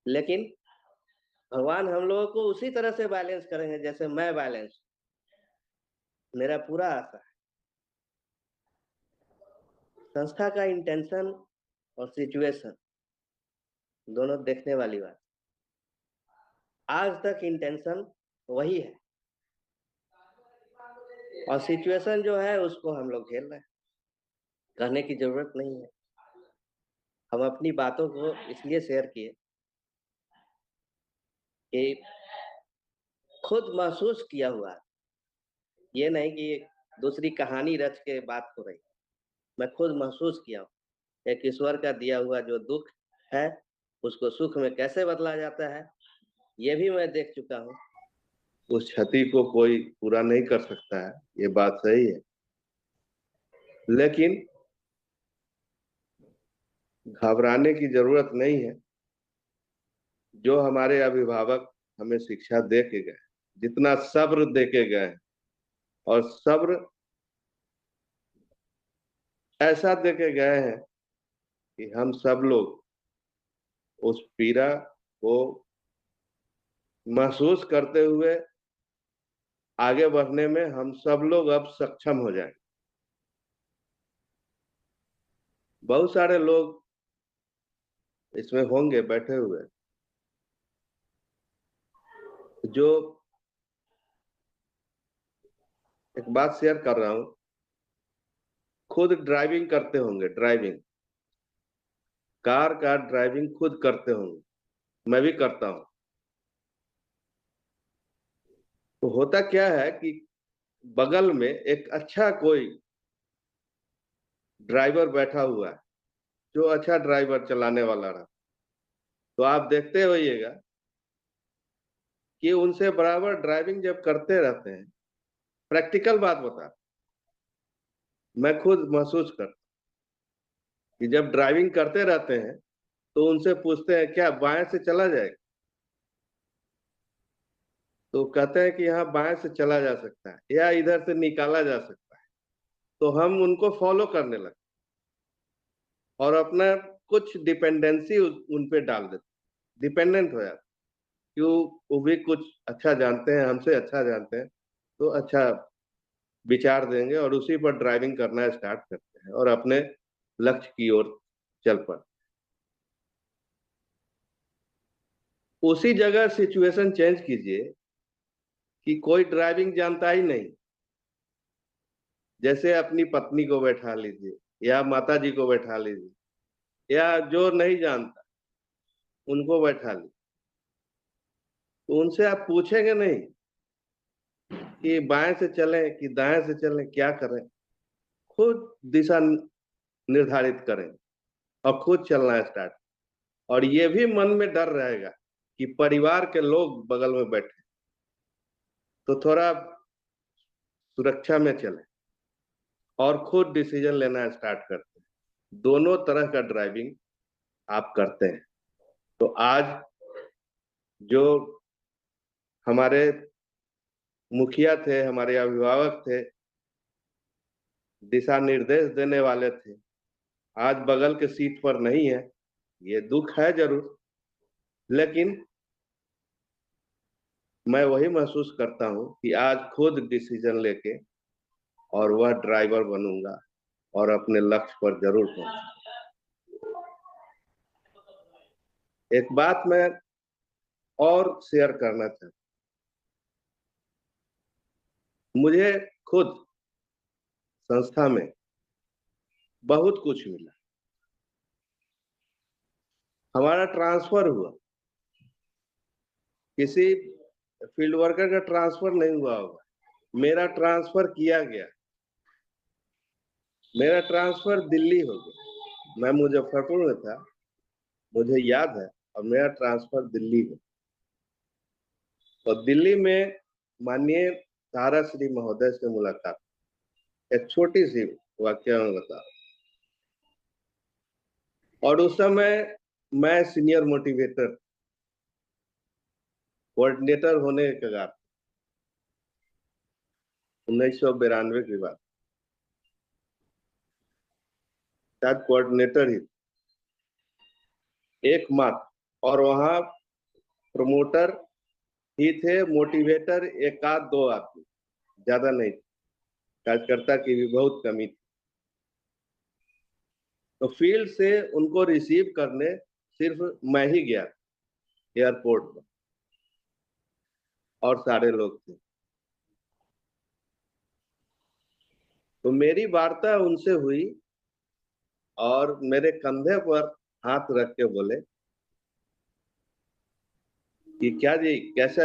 लेकिन भगवान हम लोगों को उसी तरह से बैलेंस करेंगे जैसे मैं बैलेंस, मेरा पूरा आशा है। संस्था का इंटेंशन और सिचुएशन दोनों देखने वाली बात। आज तक इंटेंशन वही है और सिचुएशन जो है उसको हम लोग झेल रहे हैं, कहने की जरूरत नहीं है। हम अपनी बातों को इसलिए शेयर किए कि खुद महसूस किया हुआ, ये नहीं कि दूसरी कहानी रच के बात हो रही, मैं खुद महसूस किया हूँ। एक ईश्वर का दिया हुआ जो दुख है उसको सुख में कैसे बदला जाता है, ये भी मैं देख चुका हूँ। उस क्षति को कोई पूरा नहीं कर सकता है, ये बात सही है, लेकिन घबराने की जरूरत नहीं है। जो हमारे अभिभावक हमें शिक्षा दे के गए, जितना सब्र दे के गए, और सब्र ऐसा दे के गए हैं कि हम सब लोग उस पीड़ा को महसूस करते हुए आगे बढ़ने में हम सब लोग अब सक्षम हो जाएं। बहुत सारे लोग इसमें होंगे बैठे हुए जो, एक बात शेयर कर रहा हूं, खुद ड्राइविंग करते होंगे, ड्राइविंग कार का ड्राइविंग खुद करते होंगे, मैं भी करता हूं। तो होता क्या है कि बगल में एक अच्छा कोई ड्राइवर बैठा हुआ है जो अच्छा ड्राइवर चलाने वाला रहा, तो आप देखते होइएगा कि उनसे बराबर ड्राइविंग जब करते रहते हैं, प्रैक्टिकल बात बता, मैं खुद महसूस करता कि जब ड्राइविंग करते रहते हैं तो उनसे पूछते हैं क्या बाएं से चला जाएगा, तो कहते हैं कि यहाँ बाएं से चला जा सकता है या इधर से निकाला जा सकता है। तो हम उनको फॉलो करने लगते और अपना कुछ डिपेंडेंसी उन पे डाल देते, डिपेंडेंट हो जाते, क्यों वो भी कुछ अच्छा जानते हैं, हमसे अच्छा जानते हैं, तो अच्छा विचार देंगे और उसी पर ड्राइविंग करना स्टार्ट करते हैं और अपने लक्ष्य की ओर चल पड़ते। उसी जगह सिचुएशन चेंज कीजिए कि कोई ड्राइविंग जानता ही नहीं, जैसे अपनी पत्नी को बैठा लीजिए या माता जी को बैठा लीजिए या जो नहीं जानता उनको बैठा लीजिए, तो उनसे आप पूछेंगे नहीं कि बाएं से चलें कि दाएं से चलें, क्या करें, खुद दिशा निर्धारित करें और खुद चलना स्टार्ट। और ये भी मन में डर रहेगा कि परिवार के लोग बगल में बैठे, तो थोड़ा सुरक्षा में चले और खुद डिसीजन लेना स्टार्ट करते हैं। दोनों तरह का ड्राइविंग आप करते हैं। तो आज जो हमारे मुखिया थे, हमारे अभिभावक थे, दिशा निर्देश देने वाले थे, आज बगल के सीट पर नहीं है, ये दुख है जरूर, लेकिन मैं वही महसूस करता हूं कि आज खुद डिसीजन लेके और वह ड्राइवर बनूंगा और अपने लक्ष्य पर जरूर पहुंचूंगा। एक बात मैं और शेयर करना चाहता हूं, मुझे खुद संस्था में बहुत कुछ मिला। हमारा ट्रांसफर हुआ, किसी फील्ड वर्कर का ट्रांसफर नहीं हुआ होगा, मेरा ट्रांसफर किया गया। मेरा ट्रांसफर दिल्ली हो गया, मैं मुजफ्फरपुर में था, मुझे याद है, और मेरा ट्रांसफर दिल्ली में। और दिल्ली में माननीय तारा श्री महोदय से मुलाकात, एक छोटी सी वाक्य में बता। और उस समय मैं सीनियर मोटिवेटर, कोऑर्डिनेटर होने के कगार, 1992 की बात, शायद कोऑर्डिनेटर ही एकमात्र। और वहां प्रमोटर ही थे, मोटिवेटर एक आध दो आदमी, ज्यादा नहीं। कार्यकर्ता की भी बहुत कमी थी। तो फील्ड से उनको रिसीव करने सिर्फ मैं ही गया एयरपोर्ट पर, और सारे लोग थे। तो मेरी वार्ता उनसे हुई और मेरे कंधे पर हाथ रख के बोले कि क्या जी, कैसा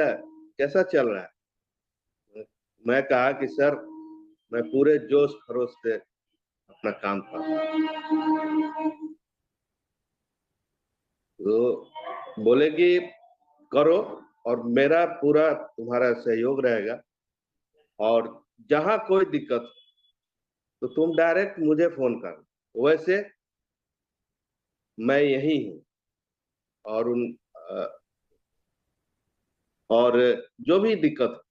कैसा चल रहा है। मैं कहा कि सर, मैं पूरे जोश खरोश से अपना काम कर रहा हूं। तो बोले कि करो, और मेरा पूरा तुम्हारा सहयोग रहेगा, और जहां कोई दिक्कत हो तो तुम डायरेक्ट मुझे फोन कर, वैसे मैं यही हूँ। और और जो भी दिक्कत हो,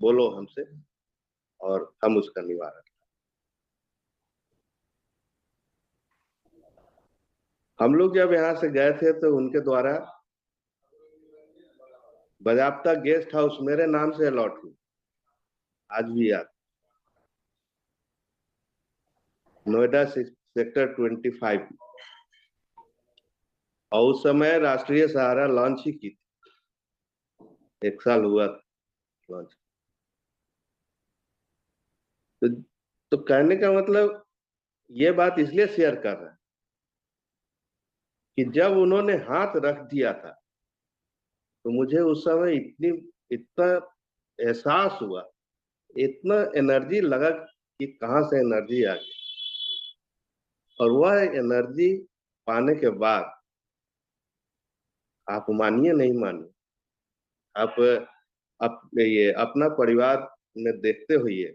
बोलो हमसे, और हम उसका निवारण। हम लोग जब यहाँ से गए थे तो उनके द्वारा बाजाप्ता गेस्ट हाउस मेरे नाम से अलॉट हुई, आज भी याद, नोएडा सेक्टर 25। और उस समय राष्ट्रीय सहारा लॉन्च ही की थी, 1 साल हुआ लॉन्च। तो, तो कहने का मतलब ये बात इसलिए शेयर कर रहा है कि जब उन्होंने हाथ रख दिया था तो मुझे उस समय इतना एहसास हुआ, इतना एनर्जी लगा कि कहाँ से एनर्जी आ गई। और वह एनर्जी पाने के बाद, आप मानिए नहीं मानिए, आप ये अपना परिवार में देखते हुए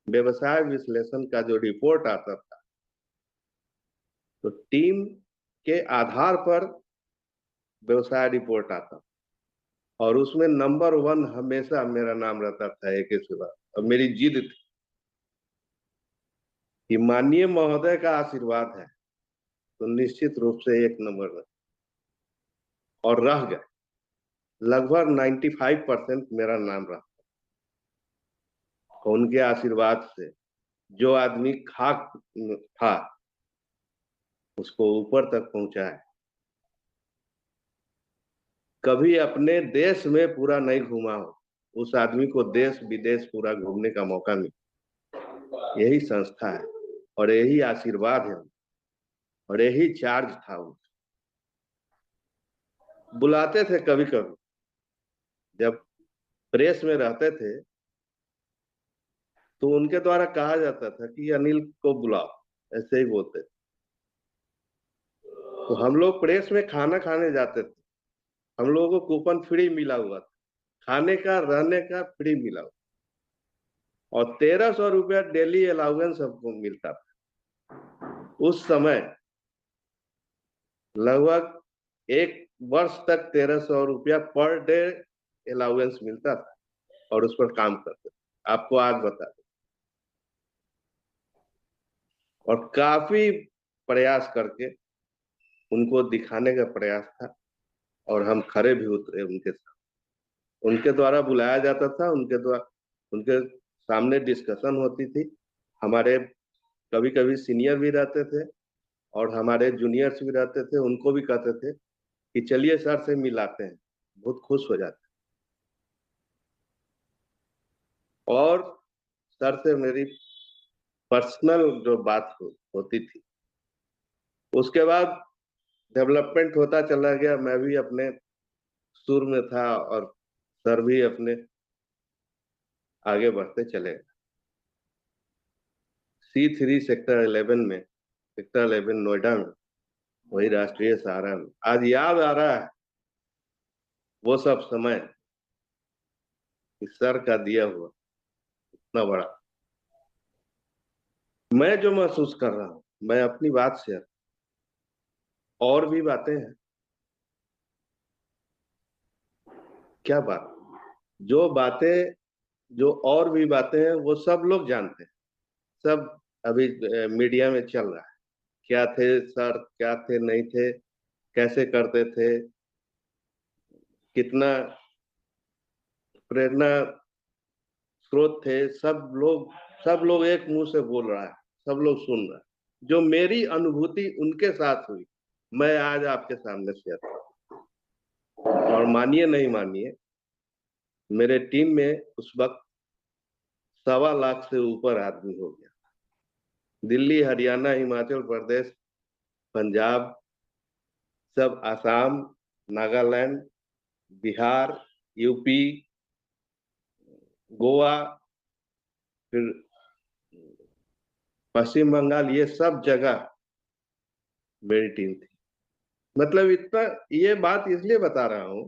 व्यवसाय विश्लेषण का जो रिपोर्ट आता था, तो टीम के आधार पर व्यवसाय रिपोर्ट आता, और उसमें नंबर 1 हमेशा मेरा नाम रहता था, एक सिवा। और मेरी जिद थी कि माननीय महोदय का आशीर्वाद है तो निश्चित रूप से 1 नंबर में, और रह गए। लगभग 95% मेरा नाम रहा। उनके आशीर्वाद से जो आदमी खाक था उसको ऊपर तक पहुंचा है। कभी अपने देश में पूरा नहीं घूमा हो, उस आदमी को देश विदेश पूरा घूमने का मौका मिला। यही संस्था है, और यही आशीर्वाद है, और यही चार्ज था। वो बुलाते थे कभी कभी, जब प्रेस में रहते थे तो उनके द्वारा कहा जाता था कि अनिल को बुलाओ, ऐसे ही बोलते थे। तो हम लोग प्रेस में खाना खाने जाते थे, हम लोगों को कूपन फ्री मिला हुआ था, खाने का रहने का फ्री मिला हुआ, और 1300 रुपया डेली अलाउंस सबको मिलता था उस समय। लगभग 1 वर्ष तक 1300 रुपया पर डे अलाउंस मिलता था, और उस पर काम करते थे। आपको आज बता दें, और काफी प्रयास करके उनको दिखाने का प्रयास था, और हम खरे भी उतरे उनके साथ। उनके द्वारा बुलाया जाता था, उनके सामने डिस्कशन होती थी। हमारे कभी कभी सीनियर भी रहते थे और हमारे जूनियर्स भी रहते थे, उनको भी कहते थे कि चलिए सर से मिलाते हैं, बहुत खुश हो जाते। और सर से मेरी पर्सनल जो बात होती थी, उसके बाद डेवलपमेंट होता चला गया। मैं भी अपने सुर में था, और सर भी अपने आगे बढ़ते चले। C3 सेक्टर 11 में, सेक्टर 11 नोएडा में, वही राष्ट्रीय सहारा में, आज याद आ रहा है वो सब समय कि सर का दिया हुआ इतना बड़ा। मैं जो महसूस कर रहा हूँ, मैं अपनी बात शेयर, और भी बातें हैं। क्या बात, जो बातें, जो और भी बातें हैं वो सब लोग जानते हैं। सब अभी मीडिया में चल रहा है, क्या थे सर, क्या थे नहीं थे, कैसे करते थे, कितना प्रेरणा स्रोत थे, सब लोग एक मुंह से बोल रहा है, सब लोग सुन रहा है। जो मेरी अनुभूति उनके साथ हुई, मैं आज आपके सामने शेयर कर रहा हूं। और मानिए नहीं मानिए, मेरे टीम में उस वक्त 1.25 लाख से ऊपर आदमी हो गया। दिल्ली, हरियाणा, हिमाचल प्रदेश, पंजाब, सब आसाम, नागालैंड, बिहार, यूपी, गोवा, फिर पश्चिम बंगाल, ये सब जगह मेरी टीम थी। मतलब इतना, ये बात इसलिए बता रहा हूं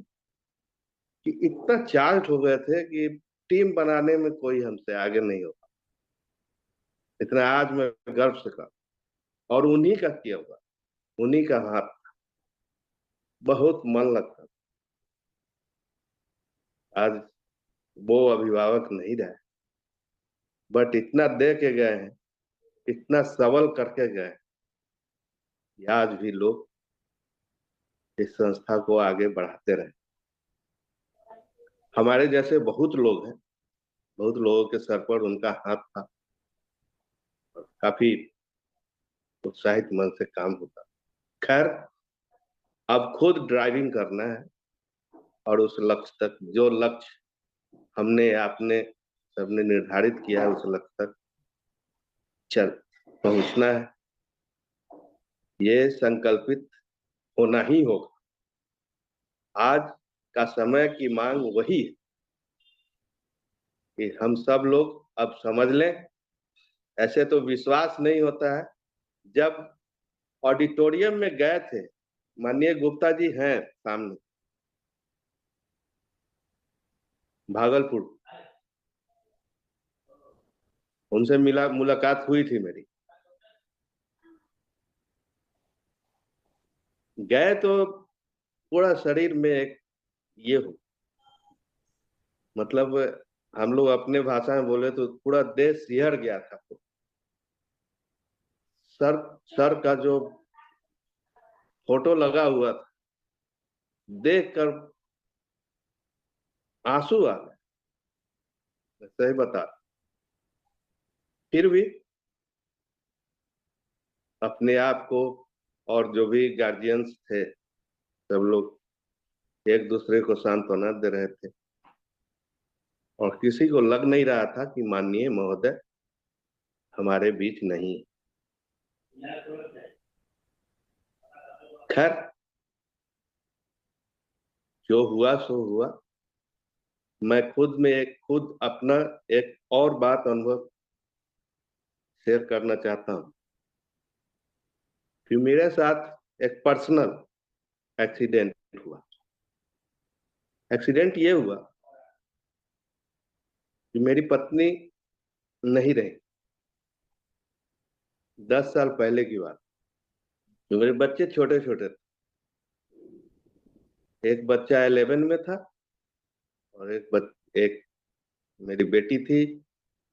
कि इतना चार्ज हो गए थे कि टीम बनाने में कोई हमसे आगे नहीं होगा। इतना आज मैं गर्व से कहूं, और उन्हीं का किया हुआ, उन्हीं का हाथ, बहुत मन लगता। आज वो अभिभावक नहीं रहे, बट इतना दे के गए हैं, इतना सबल करके गए कि आज भी लोग इस संस्था को आगे बढ़ाते रहे। हमारे जैसे बहुत लोग हैं, बहुत लोगों के सर पर उनका हाथ था, काफी उत्साहित मन से काम होता। खैर, अब खुद ड्राइविंग करना है, और उस लक्ष्य तक, जो लक्ष्य हमने आपने सबने निर्धारित किया है, उस लक्ष्य तक चल पहुंचना है। ये संकल्पित होना ही होगा। आज का समय की मांग वही है कि हम सब लोग अब समझ लें। ऐसे तो विश्वास नहीं होता है। जब ऑडिटोरियम में गए थे, माननीय गुप्ता जी हैं सामने, भागलपुर, उनसे मुलाकात हुई थी मेरी। गए तो पूरा शरीर में एक ये हो, मतलब हम लोग अपने भाषा में बोले तो पूरा देश सिहर गया था। सर सर का जो फोटो लगा हुआ था, देख कर आंसू आ गए, मैं सही बता। फिर भी अपने आप को, और जो भी गार्जियंस थे, सब लोग एक दूसरे को सांत्वना दे रहे थे, और किसी को लग नहीं रहा था कि माननीय महोदय हमारे बीच नहीं। खैर, जो हुआ सो हुआ। मैं खुद अपना एक और बात अनुभव शेयर करना चाहता हूँ कि मेरे साथ एक पर्सनल एक्सीडेंट हुआ। एक्सीडेंट ये हुआ कि मेरी पत्नी नहीं रही। 10 साल पहले की बात। तो मेरे बच्चे छोटे छोटे थे। एक बच्चा 11 में था, और एक मेरी बेटी थी,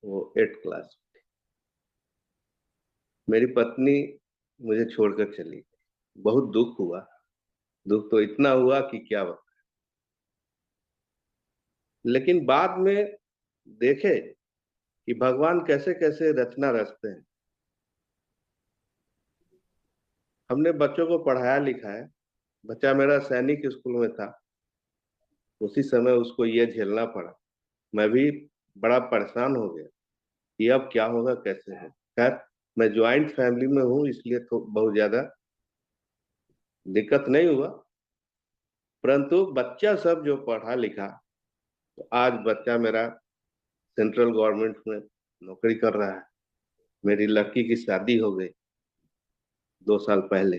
वो 8 क्लास। मेरी पत्नी मुझे छोड़कर चली गई। बहुत दुख हुआ। दुख तो इतना हुआ कि क्या बता। लेकिन बाद में देखे कि भगवान कैसे कैसे रचना रचते हैं। हमने बच्चों को पढ़ाया लिखाया। बच्चा मेरा सैनिक स्कूल में था। उसी समय उसको ये झेलना पड़ा। मैं भी बड़ा परेशान हो गया कि अब क्या होगा, कैसे है। खैर, मैं ज्वाइंट फैमिली में हूँ, इसलिए तो बहुत ज्यादा दिक्कत नहीं हुआ। परंतु बच्चा सब जो पढ़ा लिखा, तो आज बच्चा मेरा सेंट्रल गवर्नमेंट में नौकरी कर रहा है। मेरी लड़की की शादी हो गई 2 साल पहले।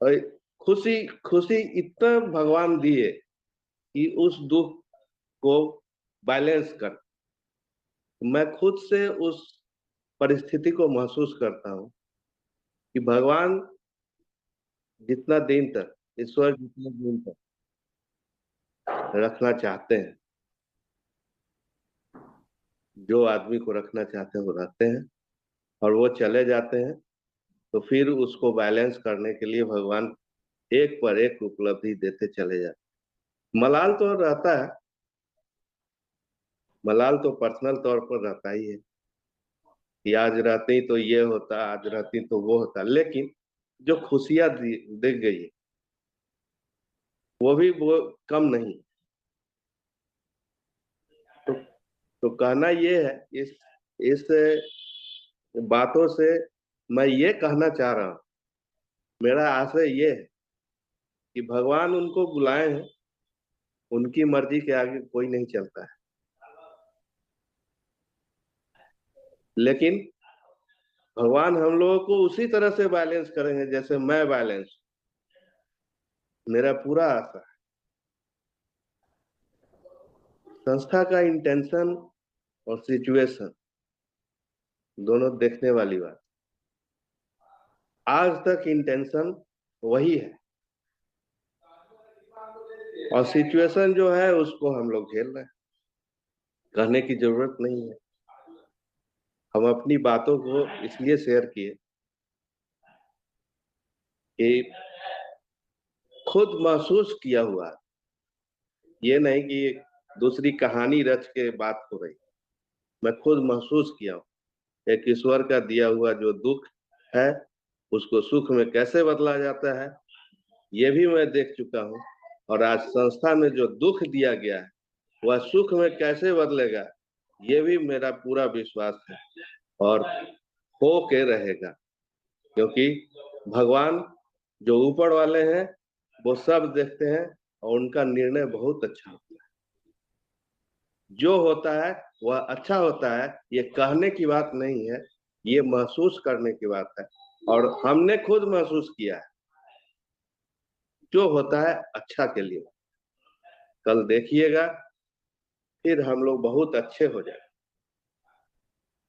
और खुशी खुशी इतना भगवान दिए कि उस दुख को बैलेंस कर, मैं खुद से उस परिस्थिति को महसूस करता हूँ कि भगवान जितना दिन तक, ईश्वर जितना दिन तक रखना चाहते हैं, जो आदमी को रखना चाहते हैं वो रहते हैं, और वो चले जाते हैं। तो फिर उसको बैलेंस करने के लिए भगवान एक पर एक उपलब्धि देते चले जाते। मलाल तो रहता है, मलाल तो पर्सनल तौर पर रहता ही है कि आज रहती तो ये होता, आज रहती तो वो होता, लेकिन जो खुशियां दिख गई है वो भी वो कम नहीं। तो, तो कहना ये है, इस बातों से मैं ये कहना चाह रहा हूँ, मेरा आशय ये है कि भगवान उनको बुलाए हैं, उनकी मर्जी के आगे कोई नहीं चलता है, लेकिन भगवान हम लोगों को उसी तरह से बैलेंस करेंगे जैसे मैं बैलेंस, मेरा पूरा आशा है। संस्था का इंटेंशन और सिचुएशन दोनों देखने वाली बात। आज तक इंटेंशन वही है और सिचुएशन जो है उसको हम लोग झेल रहे हैं, कहने की जरूरत नहीं है। हम अपनी बातों को इसलिए शेयर किए कि खुद महसूस किया हुआ, ये नहीं कि दूसरी कहानी रच के बात हो रही, मैं खुद महसूस किया हूँ एक ईश्वर का दिया हुआ जो दुख है उसको सुख में कैसे बदला जाता है, ये भी मैं देख चुका हूँ। और आज संस्था में जो दुख दिया गया है वह सुख में कैसे बदलेगा, ये भी मेरा पूरा विश्वास है और हो के रहेगा, क्योंकि भगवान जो ऊपर वाले हैं वो सब देखते हैं और उनका निर्णय बहुत अच्छा होता है। जो होता है वह अच्छा होता है, ये कहने की बात नहीं है, ये महसूस करने की बात है और हमने खुद महसूस किया है। जो होता है अच्छा के लिए, कल देखिएगा फिर हम लोग बहुत अच्छे हो जाएंगे।